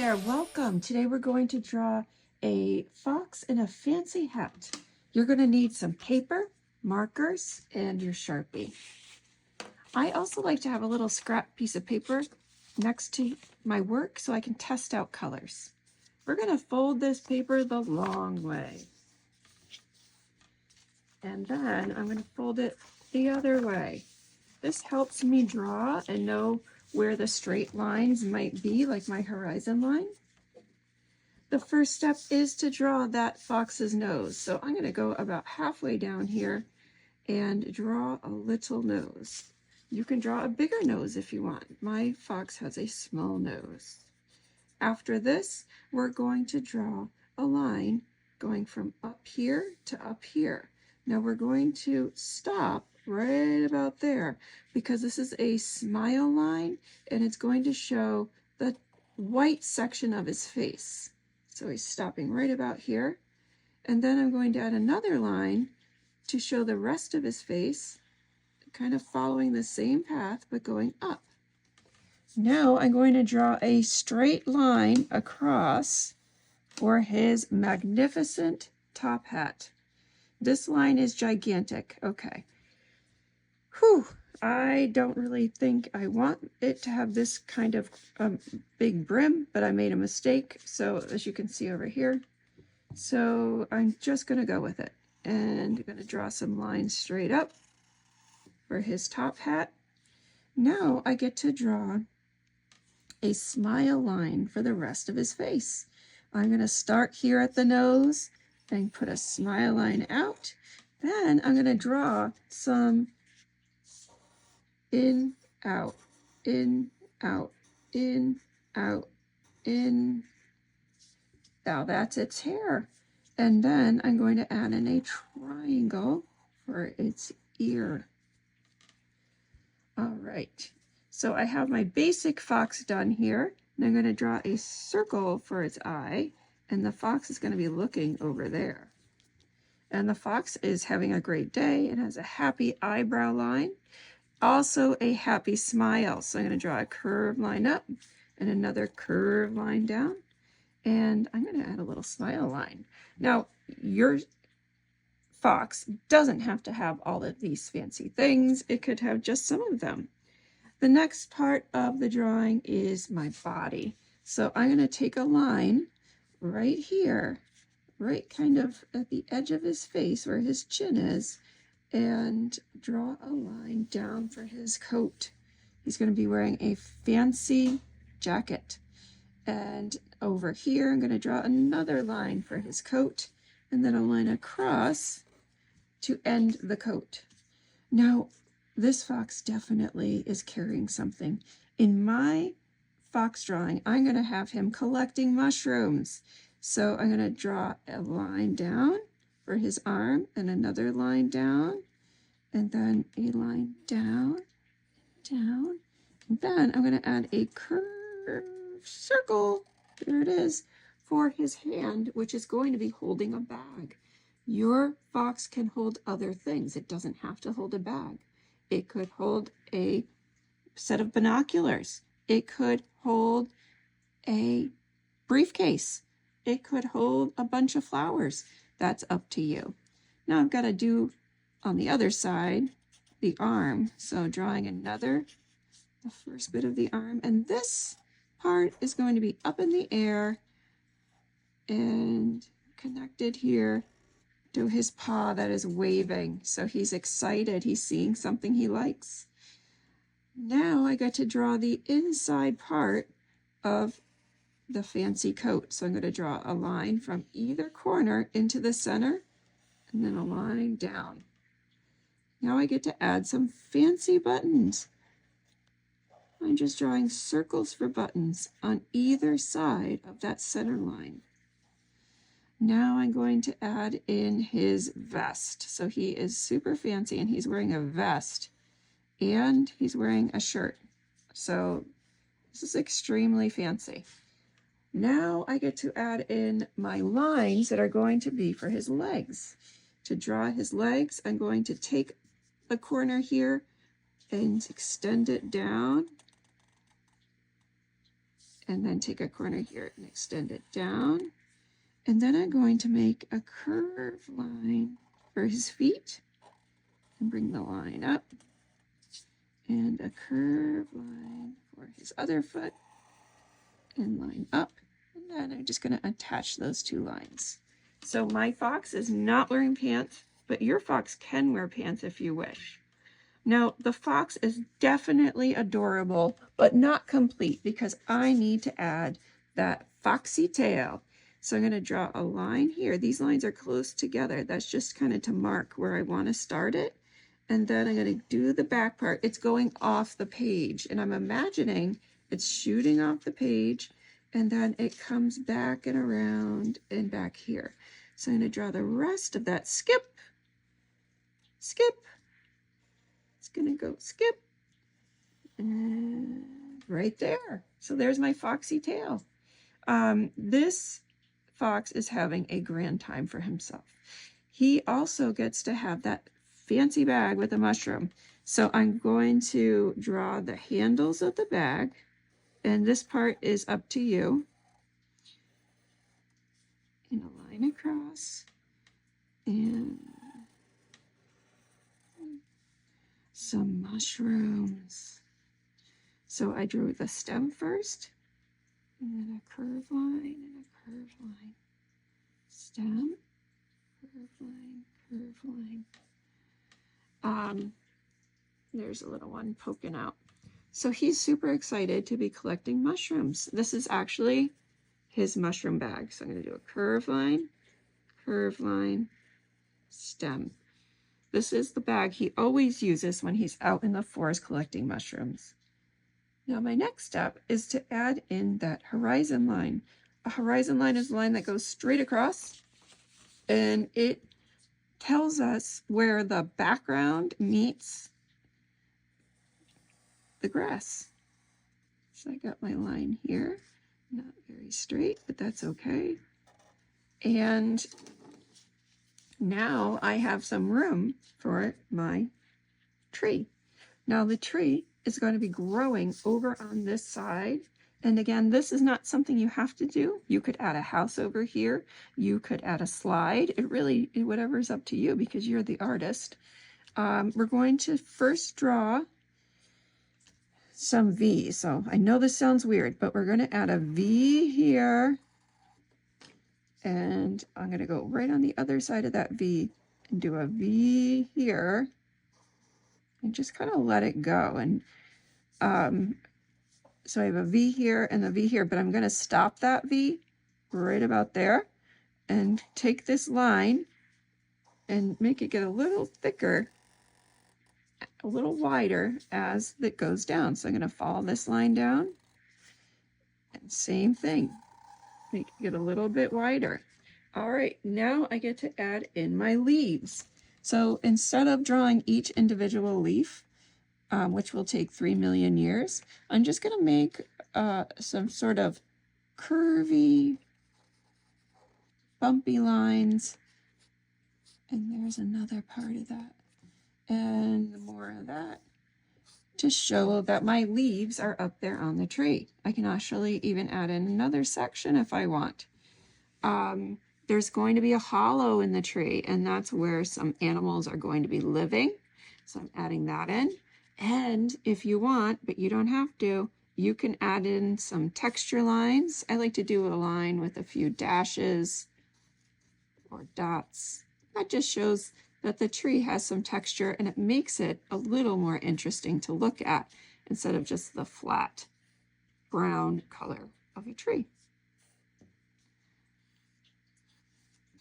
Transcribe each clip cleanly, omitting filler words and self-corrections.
there, welcome. Today we're going to draw a fox in a fancy hat. You're going to need some paper, markers, and your Sharpie. I also like to have a little scrap piece of paper next to my work so I can test out colors. We're going to fold this paper the long way. And then I'm going to fold it the other way. This helps me draw and know where the straight lines might be, like my horizon line. The first step is to draw that fox's nose. So I'm going to go about halfway down here and draw a little nose. You can draw a bigger nose if you want. My fox has a small nose. After this, we're going to draw a line going from up here to up here. Now we're going to stop right about there because this is a smile line and it's going to show the white section of his face. So he's stopping right about here. And then I'm going to add another line to show the rest of his face, kind of following the same path but going up. Now I'm going to draw a straight line across for his magnificent top hat. This line is gigantic. Okay. Whew. I don't really think I want it to have this kind of big brim, but I made a mistake. So as you can see over here. So I'm just going to go with it. And I'm going to draw some lines straight up for his top hat. Now I get to draw a smile line for the rest of his face. I'm going to start here at the nose and put a smile line out. Then I'm going to draw some in, out, in, out, in, out, in. Now that's its hair. And then I'm going to add in a triangle for its ear. All right. So I have my basic fox done here. And I'm going to draw a circle for its eye. And the fox is going to be looking over there. And the fox is having a great day and has a happy eyebrow line. Also a happy smile. So I'm going to draw a curved line up and another curved line down. And I'm going to add a little smile line. Now, your fox doesn't have to have all of these fancy things. It could have just some of them. The next part of the drawing is my body. So I'm going to take a line right here, right kind of at the edge of his face where his chin is, and draw a line down for his coat. He's going to be wearing a fancy jacket. And over here, I'm going to draw another line for his coat, and then a line across to end the coat. Now, this fox definitely is carrying something. In my fox drawing, I'm going to have him collecting mushrooms. So I'm going to draw a line down for his arm and another line down, and then a line down, down. And then I'm going to add a curved circle, there it is, for his hand, which is going to be holding a bag. Your fox can hold other things. It doesn't have to hold a bag. It could hold a set of binoculars. It could hold a briefcase. It could hold a bunch of flowers. That's up to you. Now I've got to do on the other side the arm. So drawing the first bit of the arm, and this part is going to be up in the air and connected here to his paw that is waving. So he's excited. He's seeing something he likes. Now I get to draw the inside part of the fancy coat. So I'm going to draw a line from either corner into the center and then a line down. Now I get to add some fancy buttons. I'm just drawing circles for buttons on either side of that center line. Now I'm going to add in his vest. So he is super fancy and he's wearing a vest and he's wearing a shirt. So this is extremely fancy. Now I get to add in my lines that are going to be for his legs. To draw his legs, I'm going to take the corner here and extend it down and then take a corner here and extend it down. And then I'm going to make a curved line for his feet and bring the line up, and a curved line for his other foot and line up. And then I'm just going to attach those two lines. So my fox is not wearing pants, but your fox can wear pants if you wish. Now, the fox is definitely adorable, but not complete because I need to add that foxy tail. So I'm going to draw a line here. These lines are close together. That's just kind of to mark where I want to start it. And then I'm going to do the back part. It's going off the page, and I'm imagining it's shooting off the page, and then it comes back and around and back here. So I'm going to draw the rest of that skip, skip. It's going to go skip, and right there. So there's my foxy tail. This fox is having a grand time for himself. He also gets to have that fancy bag with a mushroom. So I'm going to draw the handles of the bag, and this part is up to you. And a line across, and some mushrooms. So I drew the stem first, and then a curved line and a curved line. Stem, curved line, curved line. There's a little one poking out. So he's super excited to be collecting mushrooms. This is actually his mushroom bag. So I'm going to do a curved line, stem. This is the bag he always uses when he's out in the forest collecting mushrooms. Now my next step is to add in that horizon line. A horizon line is a line that goes straight across, and it tells us where the background meets the grass. So I got my line here, not very straight, but that's okay. And now I have some room for my tree. Now the tree is going to be growing over on this side. And again, this is not something you have to do. You could add a house over here. You could add a slide. It really, whatever's up to you because you're the artist. We're going to first draw some V's. So I know this sounds weird, but we're going to add a V here. And I'm going to go right on the other side of that V and do a V here. And just kind of let it go. And so I have a V here and a V here, but I'm going to stop that V right about there and take this line and make it get a little thicker, a little wider as it goes down. So I'm going to follow this line down, and same thing, make it get a little bit wider. All right, now I get to add in my leaves. So instead of drawing each individual leaf, which will take 3 million years, I'm just going to make some sort of curvy, bumpy lines. And there's another part of that. And more of that to show that my leaves are up there on the tree. I can actually even add in another section if I want. There's going to be a hollow in the tree, and that's where some animals are going to be living. So I'm adding that in. And if you want, but you don't have to, you can add in some texture lines. I like to do a line with a few dashes or dots. That just shows that the tree has some texture, and it makes it a little more interesting to look at instead of just the flat brown color of a tree.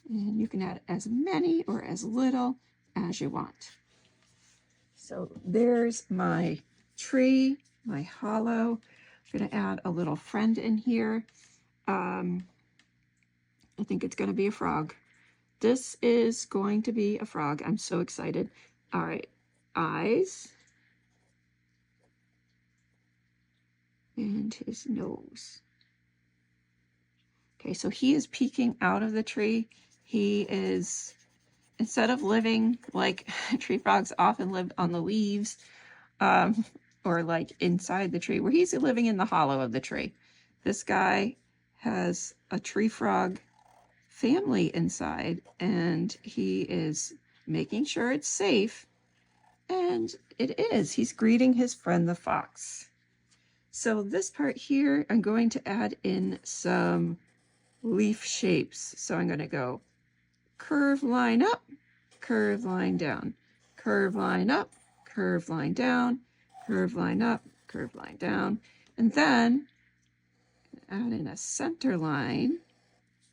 And you can add as many or as little as you want. So there's my tree, my hollow. I'm going to add a little friend in here. I think it's going to be a frog. This is going to be a frog. I'm so excited. All right, eyes. And his nose. Okay, so he is peeking out of the tree. He is, instead of living like tree frogs often live on the leaves, or like inside the tree, where he's living in the hollow of the tree. This guy has a tree frog family inside, and he is making sure it's safe. And it is. He's greeting his friend the fox. So this part here, I'm going to add in some leaf shapes. So I'm going to go curve line up, curve line down, curve line up, curve line down, curve line up, curve line down, and then add in a center line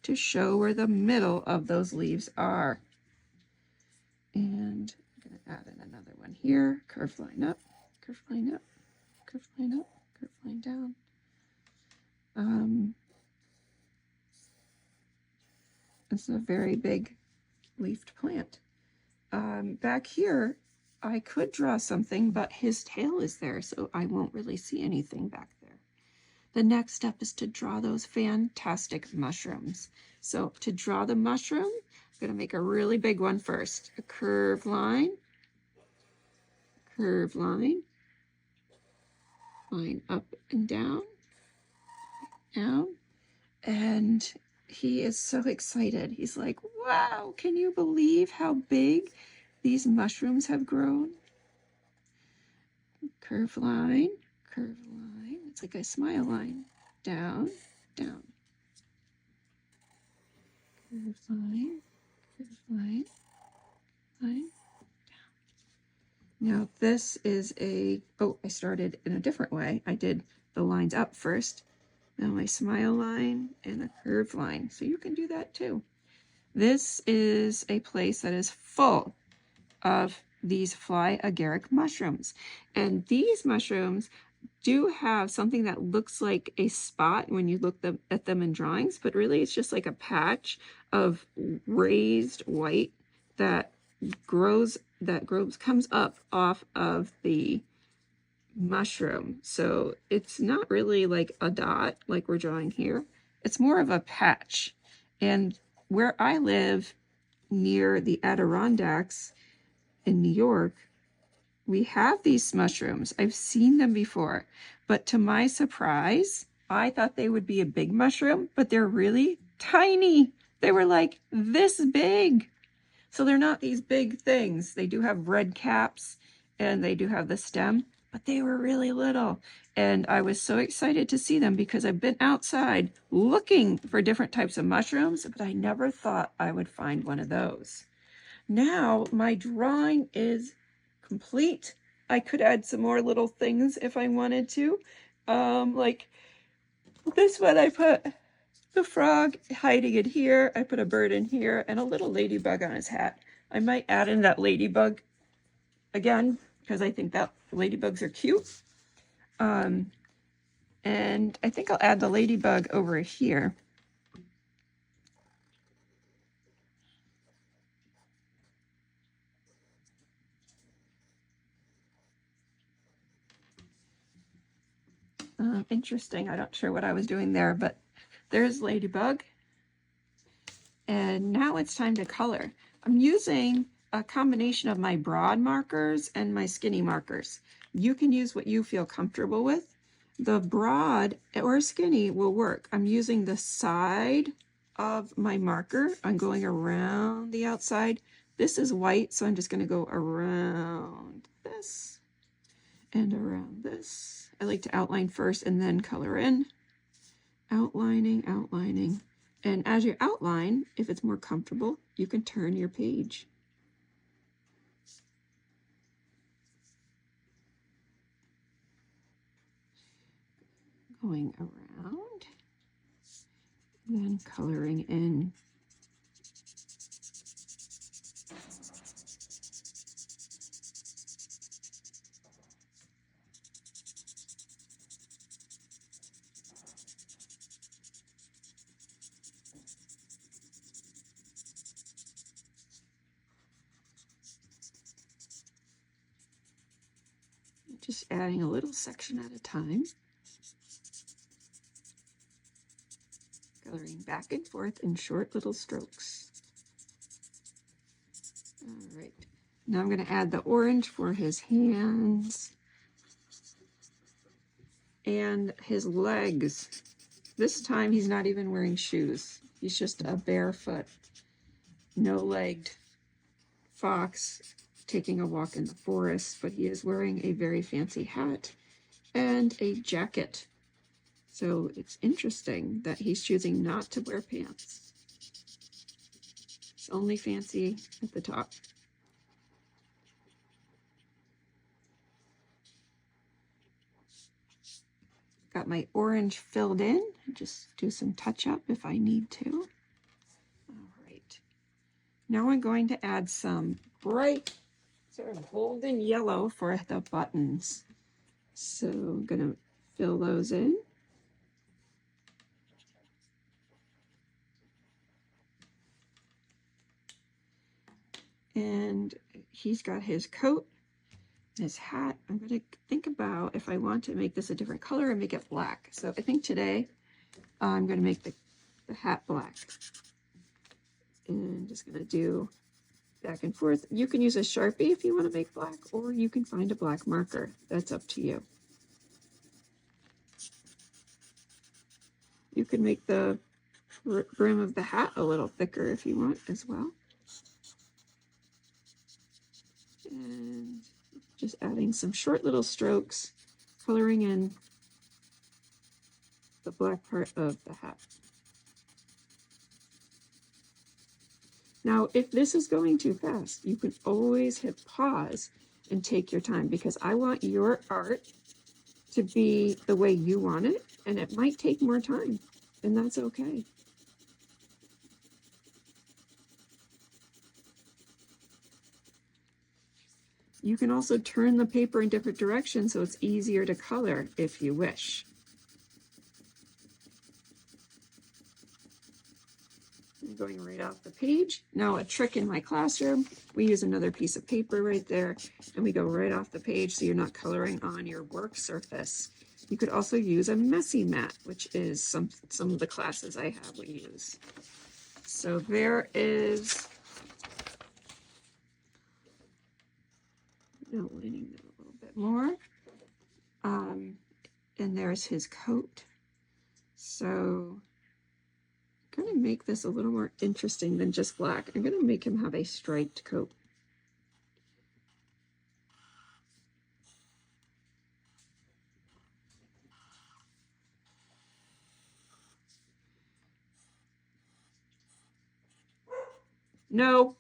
to show where the middle of those leaves are. And I'm going to add in another one here, curve line up, curve line up, curve line up, curve line down. It's a very big leafed plant. Back here, I could draw something, but his tail is there, so I won't really see anything back there. The next step is to draw those fantastic mushrooms. So to draw the mushroom, I'm going to make a really big one first. A curve line line up and down, and he is so excited. He's like, wow, can you believe how big these mushrooms have grown? Curve line, it's like a smile line, down, down. Curve line, line, down. Now this is I started in a different way. I did the lines up first. Now my smile line and a curved line. So you can do that too. This is a place that is full of these fly agaric mushrooms. And these mushrooms do have something that looks like a spot when you look at them in drawings, but really it's just like a patch of raised white that comes up off of the mushroom. So it's not really like a dot like we're drawing here. It's more of a patch. And where I live near the Adirondacks in New York, we have these mushrooms. I've seen them before, but to my surprise, I thought they would be a big mushroom, but they're really tiny. They were like this big. So they're not these big things. They do have red caps and they do have the stem, but they were really little. And I was so excited to see them because I've been outside looking for different types of mushrooms, but I never thought I would find one of those. Now my drawing is complete. I could add some more little things if I wanted to. Like this one, I put the frog hiding in here. I put a bird in here and a little ladybug on his hat. I might add in that ladybug again because I think that ladybugs are cute. And I think I'll add the ladybug over here. Interesting. I'm not sure what I was doing there, but there's ladybug. And now it's time to color. I'm using a combination of my broad markers and my skinny markers. You can use what you feel comfortable with. The broad or skinny will work. I'm using the side of my marker. I'm going around the outside. This is white, so I'm just going to go around this and around this. I like to outline first and then color in. Outlining, outlining. And as you outline, if it's more comfortable, you can turn your page. Going around, and then coloring in. Just adding a little section at a time. Coloring back and forth in short little strokes. All right, now I'm going to add the orange for his hands and his legs. this time he's not even wearing shoes. He's just a barefoot, no-legged fox taking a walk in the forest, but he is wearing a very fancy hat and a jacket. So it's interesting that he's choosing not to wear pants. It's only fancy at the top. Got my orange filled in. Just do some touch up if I need to. All right. Now I'm going to add some bright sort of golden yellow for the buttons. So I'm going to fill those in. And he's got his coat, his hat. I'm going to think about if I want to make this a different color and make it black. So I think today I'm going to make the hat black. And just going to do back and forth. You can use a Sharpie if you want to make black, or you can find a black marker. That's up to you. You can make the brim of the hat a little thicker if you want as well. And just adding some short little strokes, coloring in the black part of the hat. Now, if this is going too fast, you can always hit pause and take your time, because I want your art to be the way you want it, and it might take more time, and that's okay. You can also turn the paper in different directions so it's easier to color if you wish. I'm going right off the page. Now, a trick in my classroom, we use another piece of paper right there, and we go right off the page so you're not coloring on your work surface. You could also use a messy mat, which is some of the classes I have we use. So there is, outlining that a little bit more. And there's his coat. So I'm going to make this a little more interesting than just black. I'm going to make him have a striped coat. No.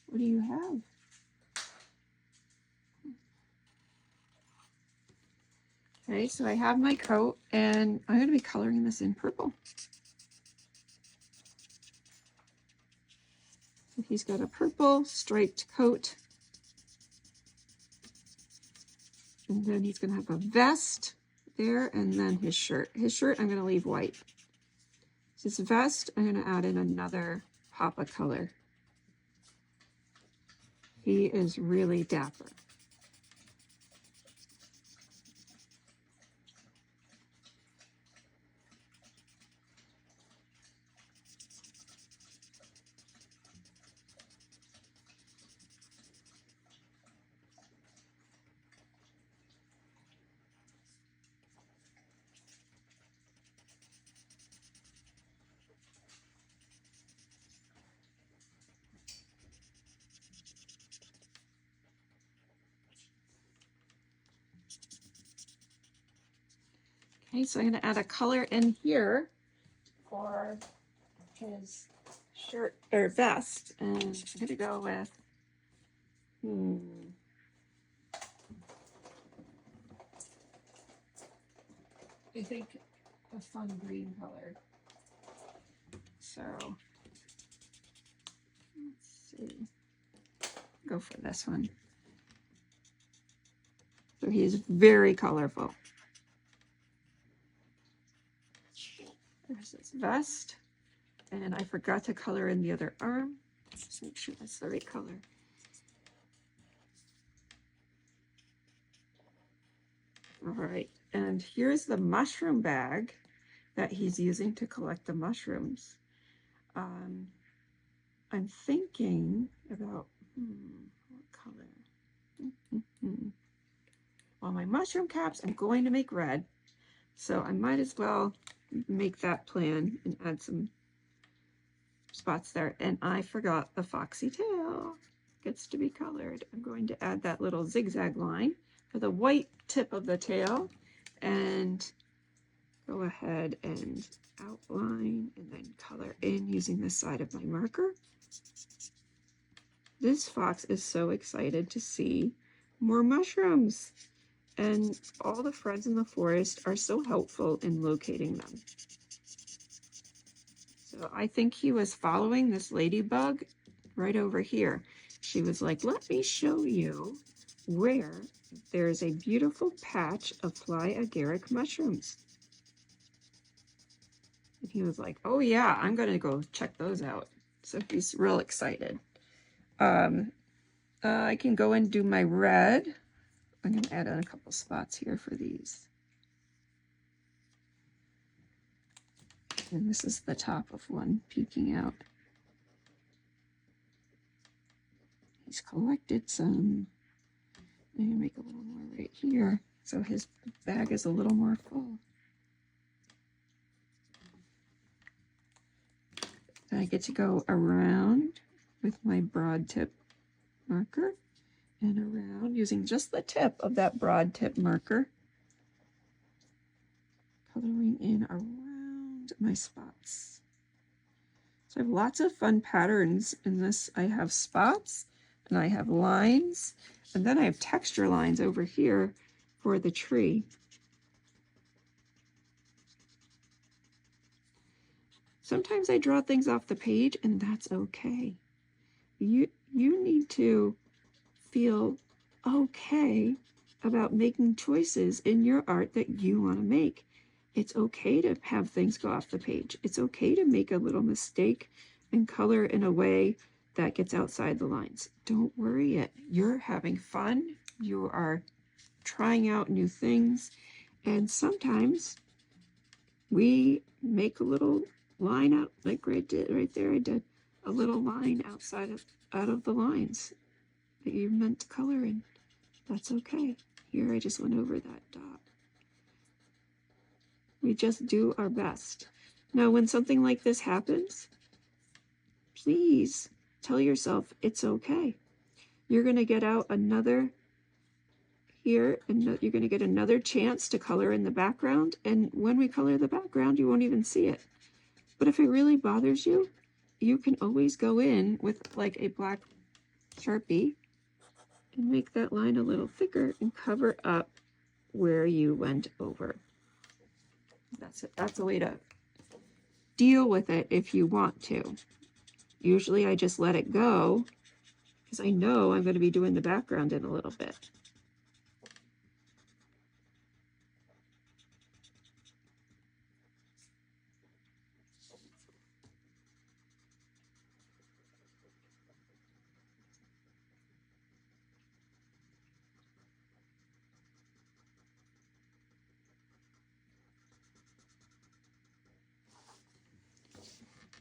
What do you have? Okay, so I have my coat, and I'm going to be coloring this in purple. So he's got a purple striped coat. And then he's going to have a vest there, and then his shirt. His shirt I'm going to leave white. His vest, I'm going to add in another pop of color. He is really dapper. Okay, so I'm going to add a color in here for his shirt or vest, and I'm going to go with I think a fun green color. So let's see, go for this one. So he's very colorful. There's his vest, and I forgot to color in the other arm. Just make sure that's the right color. All right, and here's the mushroom bag that he's using to collect the mushrooms. I'm thinking about, what color? Well, my mushroom caps, I'm going to make red. So I might as well make that plan and add some spots there. And I forgot the foxy tail gets to be colored. I'm going to add that little zigzag line for the white tip of the tail and go ahead and outline and then color in using the side of my marker. This fox is so excited to see more mushrooms, and all the friends in the forest are so helpful in locating them. So I think he was following this ladybug right over here. She was like, let me show you where there's a beautiful patch of fly agaric mushrooms. And he was like, oh yeah, I'm gonna go check those out. So he's real excited. I can go and do my red. I'm gonna add on a couple spots here for these. And this is the top of one peeking out. He's collected some. I'm gonna make a little more right here so his bag is a little more full. And I get to go around with my broad tip marker and around using just the tip of that broad tip marker, coloring in around my spots. So I have lots of fun patterns in this. I have spots and I have lines, and then I have texture lines over here for the tree. Sometimes I draw things off the page, and that's okay. You need to feel okay about making choices in your art that you want to make. It's okay to have things go off the page. It's okay to make a little mistake and color in a way that gets outside the lines. Don't worry it. You're having fun. You are trying out new things. And sometimes we make a little line out, like right there I did a little line out of the lines that you meant to color in. That's okay. Here I just went over that dot. We just do our best. Now when something like this happens, please tell yourself it's okay. You're going to get out another here, and you're going to get another chance to color in the background, and when we color the background you won't even see it. But if it really bothers you, you can always go in with like a black Sharpie and make that line a little thicker and cover up where you went over. That's it. That's a way to deal with it if you want to. Usually I just let it go because I know I'm going to be doing the background in a little bit.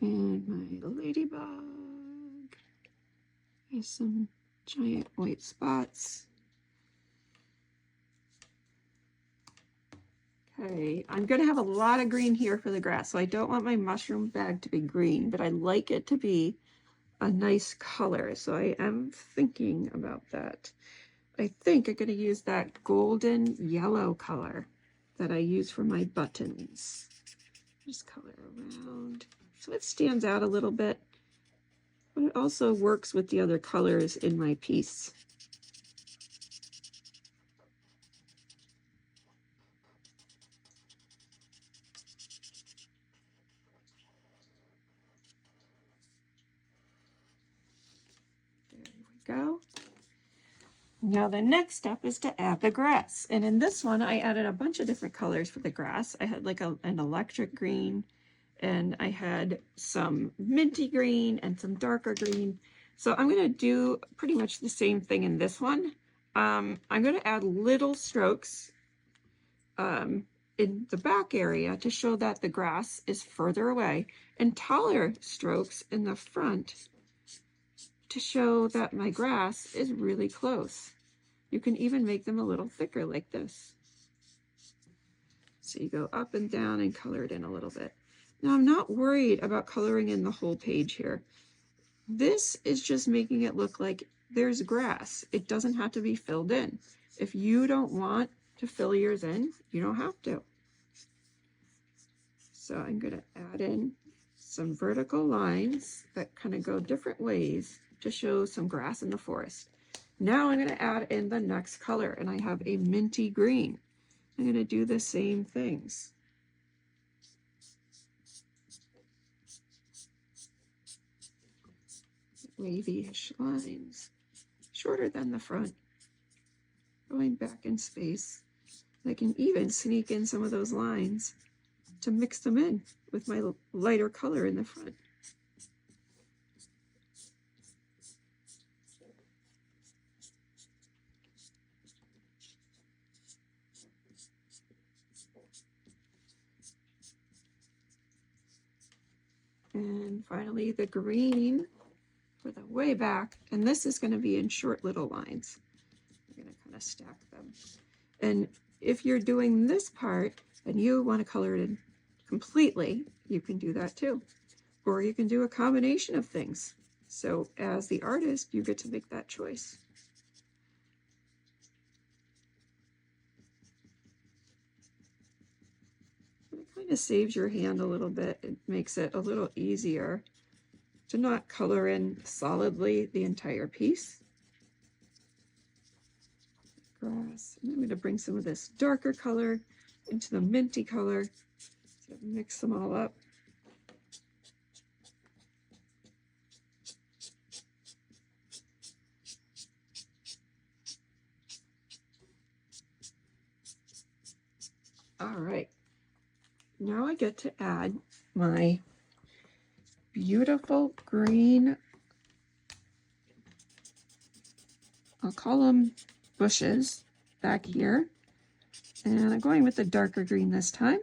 And my ladybug has some giant white spots. Okay, I'm going to have a lot of green here for the grass, so I don't want my mushroom bag to be green, but I like it to be a nice color, so I am thinking about that. I think I'm going to use that golden yellow color that I use for my buttons. Just color around so it stands out a little bit, but it also works with the other colors in my piece. There we go. Now the next step is to add the grass. And in this one, I added a bunch of different colors for the grass. I had like an electric green, and I had some minty green and some darker green. So I'm going to do pretty much the same thing in this one. I'm going to add little strokes in the back area to show that the grass is further away, and taller strokes in the front to show that my grass is really close. You can even make them a little thicker like this. So you go up and down and color it in a little bit. Now I'm not worried about coloring in the whole page here. This is just making it look like there's grass. It doesn't have to be filled in. If you don't want to fill yours in, you don't have to. So I'm going to add in some vertical lines that kind of go different ways to show some grass in the forest. Now I'm going to add in the next color, and I have a minty green. I'm going to do the same things. Wavy-ish lines, shorter than the front, going back in space. I can even sneak in some of those lines to mix them in with my lighter color in the front. And finally the green for the way back, and this is going to be in short little lines. I'm going to kind of stack them. And if you're doing this part and you want to color it in completely, you can do that too. Or you can do a combination of things. So as the artist, you get to make that choice. It kind of saves your hand a little bit. It makes it a little easier to not color in solidly the entire piece. Grass. And I'm going to bring some of this darker color into the minty color. So mix them all up. All right. Now I get to add my beautiful green, I'll call them bushes back here. And I'm going with the darker green this time.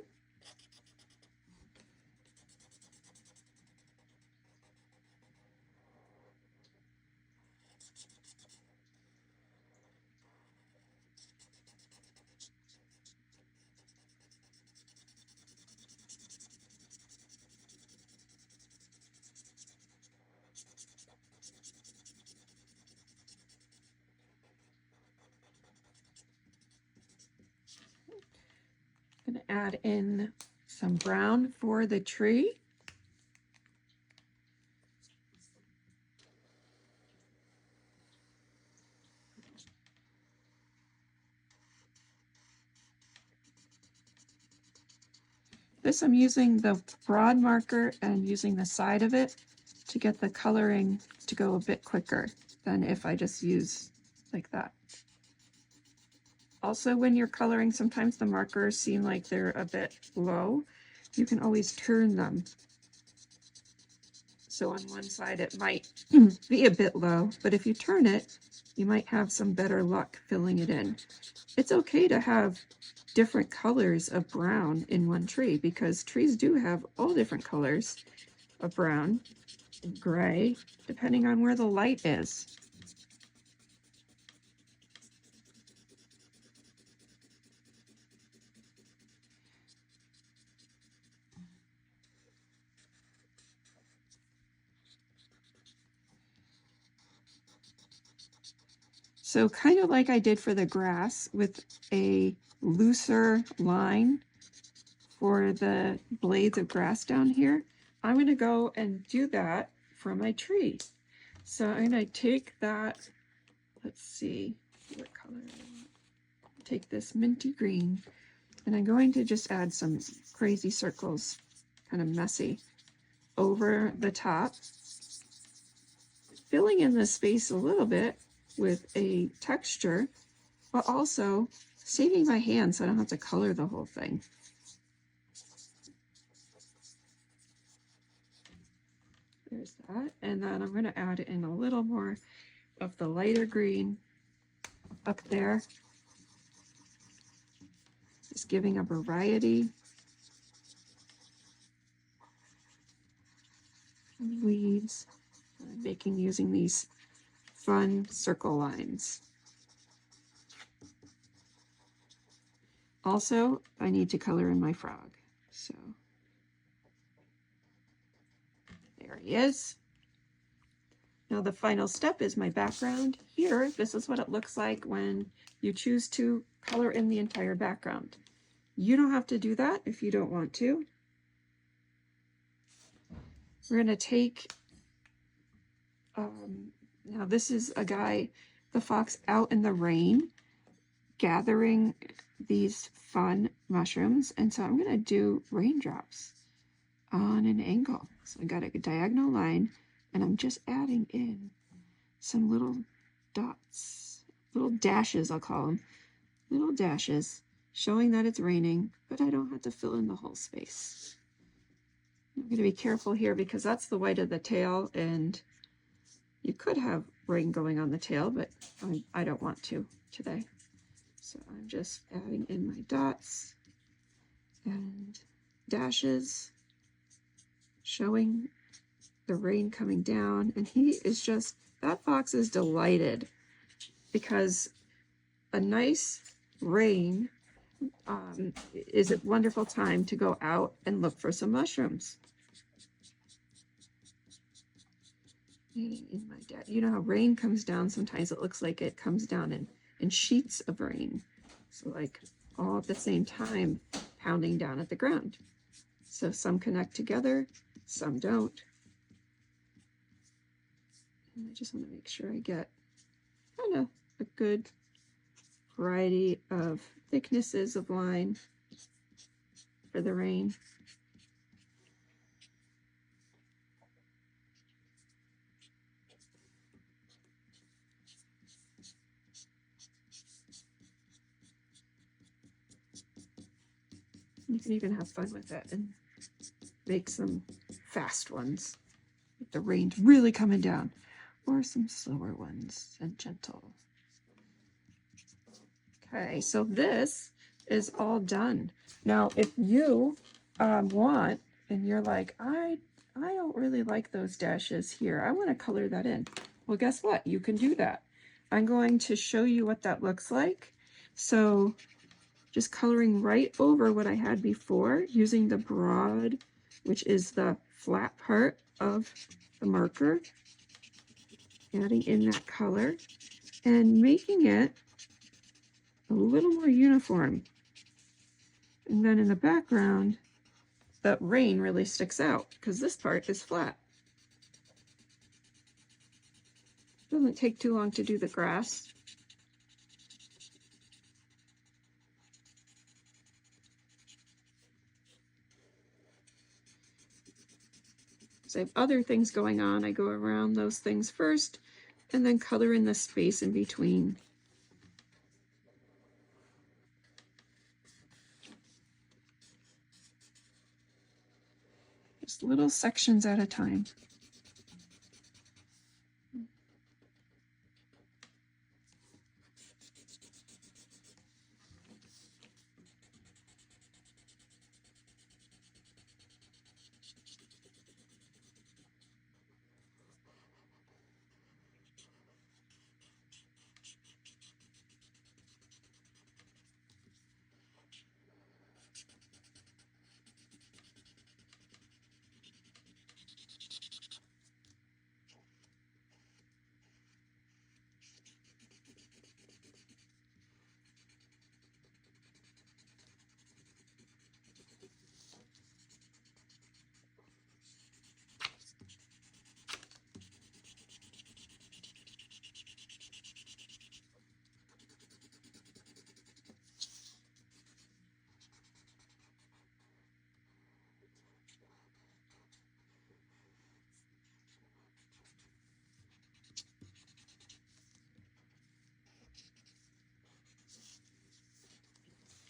I'm going to add in some brown for the tree. This I'm using the broad marker and using the side of it to get the coloring to go a bit quicker than if I just use like that. Also, when you're coloring, sometimes the markers seem like they're a bit low. You can always turn them. So on one side it might be a bit low, but if you turn it, you might have some better luck filling it in. It's okay to have different colors of brown in one tree because trees do have all different colors of brown and gray, depending on where the light is. So kind of like I did for the grass with a looser line for the blades of grass down here, I'm going to go and do that for my tree. So I'm going to take that, let's see what color I want. Take this minty green, and I'm going to just add some crazy circles, kind of messy, over the top, filling in the space a little bit with a texture, but also saving my hand so I don't have to color the whole thing. There's that. And then I'm going to add in a little more of the lighter green up there. Just giving a variety of leaves. I'm making using these fun circle lines. Also, I need to color in my frog. So there he is. Now the final step is my background. Here, this is what it looks like when you choose to color in the entire background. You don't have to do that if you don't want to. We're going to take, now this is a guy, the fox, out in the rain, gathering these fun mushrooms. And so I'm going to do raindrops on an angle. So I got a diagonal line, and I'm just adding in some little dots, little dashes, I'll call them, little dashes, showing that it's raining, but I don't have to fill in the whole space. I'm going to be careful here because that's the white of the tail, and you could have rain going on the tail, but I don't want to today. So I'm just adding in my dots and dashes, showing the rain coming down. And he is just, that fox is delighted because a nice rain is a wonderful time to go out and look for some mushrooms. In my dad, you know how rain comes down, sometimes it looks like it comes down in sheets of rain. So like all at the same time pounding down at the ground. So some connect together, some don't. And I just want to make sure I get kind of a good variety of thicknesses of line for the rain. You can even have fun with it and make some fast ones with the rain's really coming down, or some slower ones and gentle. Okay, so this is all done. Now, if you want, and you're like, I don't really like those dashes here, I want to color that in. Well, guess what? You can do that. I'm going to show you what that looks like. So just coloring right over what I had before using the broad, which is the flat part of the marker, adding in that color and making it a little more uniform. And then in the background, the rain really sticks out because this part is flat. Doesn't take too long to do the grass. So I have other things going on. I go around those things first and then color in the space in between. Just little sections at a time.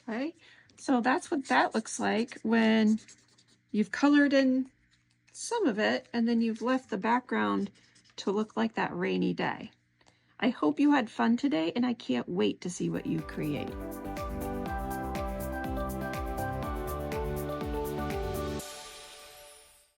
Okay, so that's what that looks like when you've colored in some of it and then you've left the background to look like that rainy day. I hope you had fun today, and I can't wait to see what you create.